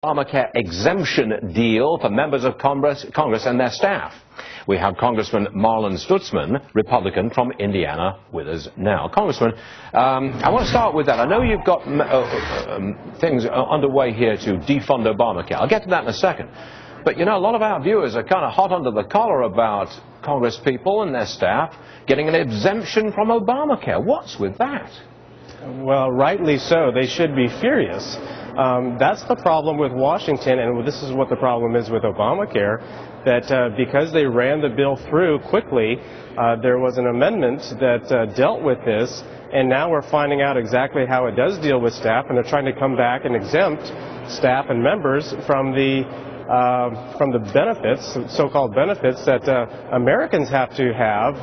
ObamaCare exemption deal for members of Congress and their staff. We have Congressman Marlin Stutzman, Republican from Indiana, with us now. Congressman, I want to start with that. I know you've got things underway here to defund ObamaCare. I'll get to that in a second. But, you know, a lot of our viewers are kind of hot under the collar about Congress people and their staff getting an exemption from ObamaCare. What's with that? Well, rightly so. They should be furious. That's the problem with Washington, and this is what the problem is with ObamaCare, that because they ran the bill through quickly, there was an amendment that dealt with this, and now we're finding out exactly how it does deal with staff, and they're trying to come back and exempt staff and members from the benefits, so-called benefits that Americans have to have,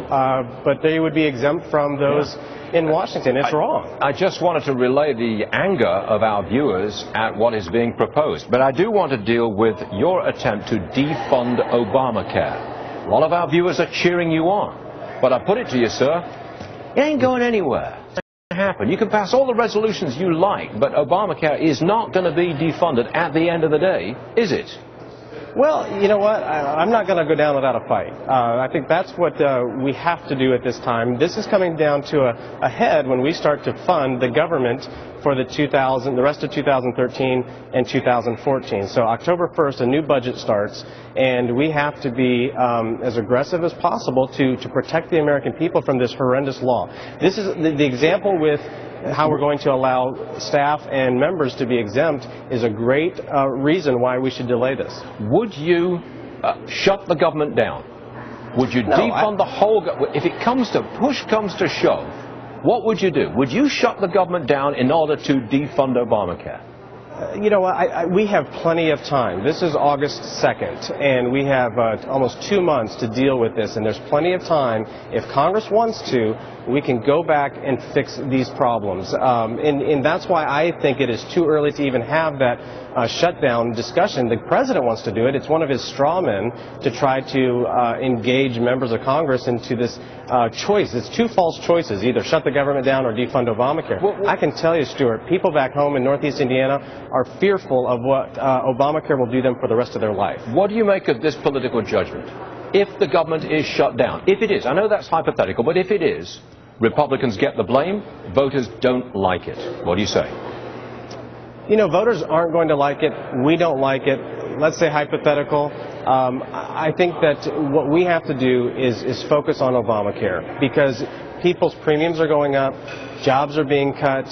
but they would be exempt from those in Washington. It's wrong. I just wanted to relay the anger of our viewers at what is being proposed, but I do want to deal with your attempt to defund ObamaCare. A lot of our viewers are cheering you on, but I put it to you, sir, it ain't going anywhere. It's not going to happen. You can pass all the resolutions you like, but ObamaCare is not going to be defunded at the end of the day, is it? Well, you know what? I'm not going to go down without a fight. I think that's what we have to do at this time. This is coming down to a head when we start to fund the government for the rest of 2013 and 2014. So October 1st, a new budget starts, and we have to be as aggressive as possible to protect the American people from this horrendous law. This is the example with how we're going to allow staff and members to be exempt is a great reason why we should delay this. Would you shut the government down? Would you defund the whole government? If it comes to push comes to shove, what would you do? Would you shut the government down in order to defund ObamaCare? You know what, we have plenty of time. This is August 2nd, and we have almost 2 months to deal with this, and there's plenty of time. If Congress wants to, we can go back and fix these problems. And that's why I think it is too early to even have that shutdown discussion. The president wants to do it. It's one of his straw men to try to engage members of Congress into this choice. It's two false choices, either shut the government down or defund Obamacare. I can tell you, Stuart, people back home in Northeast Indiana are fearful of what Obamacare will do them for the rest of their life. What do you make of this political judgment? If the government is shut down, if it is, I know that's hypothetical, but if it is, Republicans get the blame, voters don't like it. What do you say? You know, voters aren't going to like it. We don't like it. Let's say hypothetical. I think that what we have to do is focus on Obamacare, because people's premiums are going up, jobs are being cut,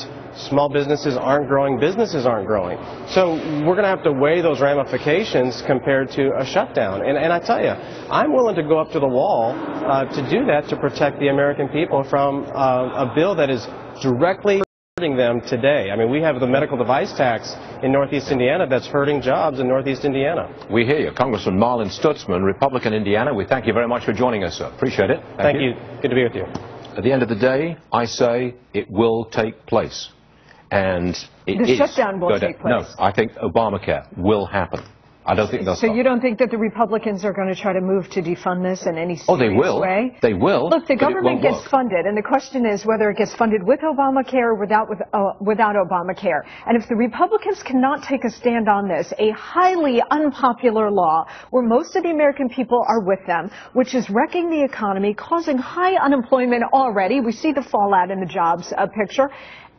small businesses aren't growing, businesses aren't growing. So we're going to have to weigh those ramifications compared to a shutdown. And I tell you, I'm willing to go up to the wall to do that, to protect the American people from a bill that is directly hurting them today. I mean, we have the medical device tax in Northeast Indiana that's hurting jobs in Northeast Indiana. We hear you. Congressman Marlin Stutzman, Republican, Indiana. We thank you very much for joining us, sir. Appreciate it. Thank you. Good to be with you. At the end of the day, I say it will take place. And the shutdown will take place. No, I think Obamacare will happen. I don't think they'll So stop. you don't think that the Republicans are going to try to move to defund this in any serious way? Oh, they will. They will. Look, the government gets funded, and the question is whether it gets funded with Obamacare or without Obamacare. And if the Republicans cannot take a stand on this, a highly unpopular law where most of the American people are with them, which is wrecking the economy, causing high unemployment already, we see the fallout in the jobs picture,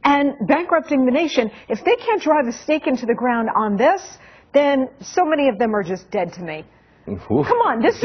and bankrupting the nation, if they can't drive a stake into the ground on this, then so many of them are just dead to me. Ooh, Come on, this is